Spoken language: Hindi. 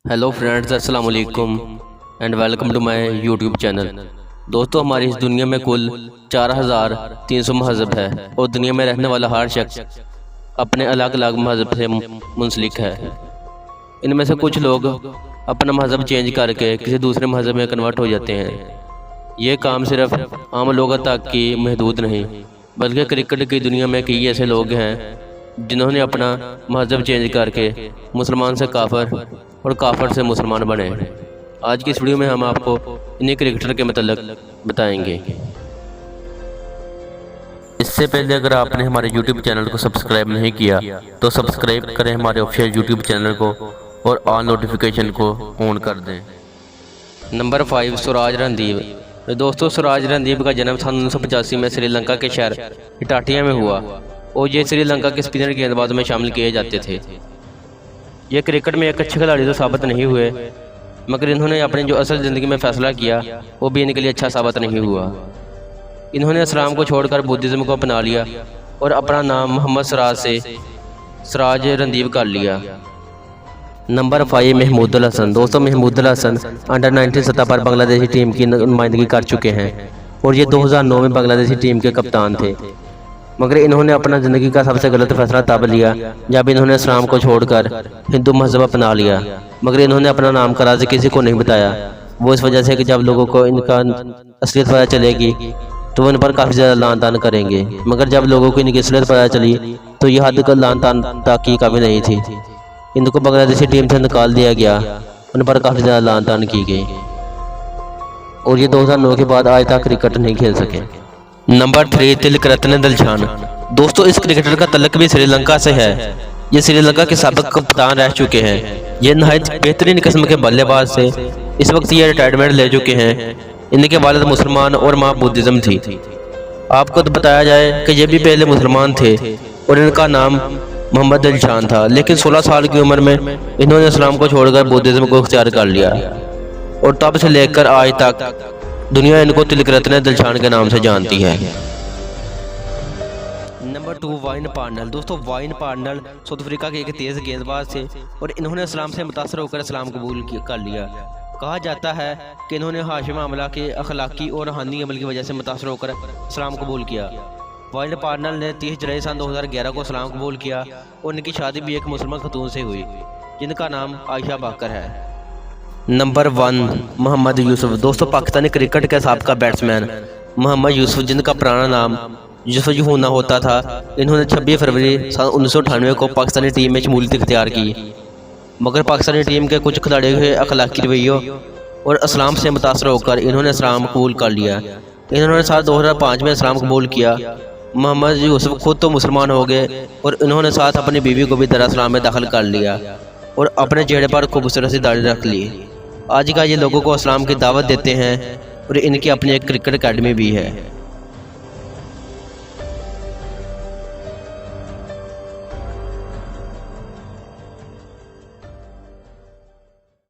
हेलो फ्रेंड्स, अस्सलाम वालेकुम and welcome to my YouTube channel. दोस्तों, हमारी इस दुनिया में कुल 4300 मज़हब है और दुनिया में रहने वाला हर शख्स अपने अलग अलग मज़हब से मुंसलिक है। इनमें से कुछ लोग अपना मज़हब चेंज करके किसी दूसरे मज़हब में कन्वर्ट हो जाते हैं। ये काम सिर्फ आम लोगों तक की महदूद नहीं, बल्कि क्रिकेट की दुनिया में कई ऐसे लोग हैं जिन्होंने अपना मज़हब चेंज करके मुसलमान से काफिर और काफिर से मुसलमान बने। आज की इस वीडियो में हम आपको इन्हीं क्रिकेटर के मतलब बताएंगे। इससे पहले अगर आपने हमारे YouTube चैनल को सब्सक्राइब नहीं किया तो सब्सक्राइब करें हमारे ऑफिशियल YouTube चैनल को और ऑल नोटिफिकेशन को ऑन कर दें। नंबर 5, सुराज रणदीव। दोस्तों, सुराज रणदीव का जन्म सन 1985 में श्रीलंका के शहर इटाटिया में हुआ और ये श्रीलंका के स्पिनर गेंदबाजों में शामिल किए जाते थे। ये क्रिकेट में एक अच्छे खिलाड़ी तो साबित नहीं हुए, मगर इन्होंने अपनी जो असल ज़िंदगी में फ़ैसला किया वो भी इनके लिए अच्छा साबित नहीं हुआ। इन्होंने इस्लाम को छोड़कर बुद्धिज़्म को अपना लिया और अपना नाम मोहम्मद सिराज से सिराज रणदीव कर लिया। नंबर 5, महमूदुल हसन। दोस्तों, महमूदुल हसन अंडर 19 सतह पर बांग्लादेशी टीम की नुमाइंदगी कर चुके हैं और ये 2009 में बांग्लादेशी टीम के कप्तान थे। मगर इन्होंने अपना ज़िंदगी का सबसे गलत फैसला तब लिया जब इन्होंने इस्लाम को छोड़कर हिंदू मज़हब अपना लिया। मगर इन्होंने अपना नाम का राज किसी को नहीं बताया। वो इस वजह से कि जब लोगों को इनका असलियत पता चलेगी तो वो इन पर काफ़ी ज़्यादा लान तान करेंगे। मगर जब लोगों को इनकी असलियत पता चली तो ये हद तक लान तान तक की कभी नहीं थी। इनको बांग्लादेशी टीम से निकाल दिया गया, उन पर काफ़ी ज़्यादा लान तान की गई और ये 2009 के बाद आज तक क्रिकेट नहीं खेल सके। नंबर 3, तिलकरत्ने दिलशान। दोस्तों, इस क्रिकेटर का तल्लुक भी श्रीलंका से है। ये श्रीलंका के साबिक कप्तान रह चुके हैं। ये नहायत बेहतरीन किस्म के बल्लेबाज से इस वक्त ये रिटायरमेंट ले चुके हैं। इनके वालिद मुसलमान और माँ बुद्धिज़्म थी। आपको तो बताया जाए कि ये भी पहले मुसलमान थे और इनका नाम मोहम्मद दिलशान था, लेकिन 16 साल की उम्र में इन्होंने इस्लाम को छोड़कर बुद्धिज़्म को इख्तियार कर लिया और तब से लेकर आज तक दुनिया इनको तिलकरत्ने दिलशान के नाम से जानती है। Number 2, wine Parnell. दोस्तों, वाइन पार्नल साउथ अफ्रीका के एक तेज़ गेंदबाज थे और इन्होंने इस्लाम से मुतासर होकर इस्लाम कबूल कर लिया। कहा जाता है कि इन्होंने हाशिम अमला के अखलाकी और रूहानी अमल की वजह से मुतासर होकर इस्लाम कबूल किया। वाइन पार्नल ने 30 जुलाई सन 2011 को इस्लाम कबूल किया और इनकी शादी भी एक मुसलमान खतून से हुई जिनका नाम आयशा बाकर है। नंबर 1, मोहम्मद यूसुफ। दोस्तों, पाकिस्तानी क्रिकेट के साबका बैट्समैन मोहम्मद यूसुफ, जिनका पुराना नाम यूसुफ यूना होता था, इन्होंने 26 फरवरी सन 1998 को पाकिस्तानी टीम में शमूलियत इख्तियार की। मगर पाकिस्तानी टीम के कुछ खिलाड़ियों के अखलाकी रवैयों और इस्लाम से मुतासर होकर इन्होंने इस्लाम कबूल कर लिया। इन्होंने साल 2005 में इस्लाम कबूल किया। मोहम्मद यूसुफ खुद तो मुसलमान हो गए और इन्होंने साथ अपनी बीवी को भी दर इस्लाम में दाखिल कर लिया और अपने चेहरे पर खूबसूरत सी दाढ़ी रख ली। आज का ये लोगों को इस्लाम की दावत देते हैं और इनकी अपनी एक क्रिकेट अकेडमी भी है।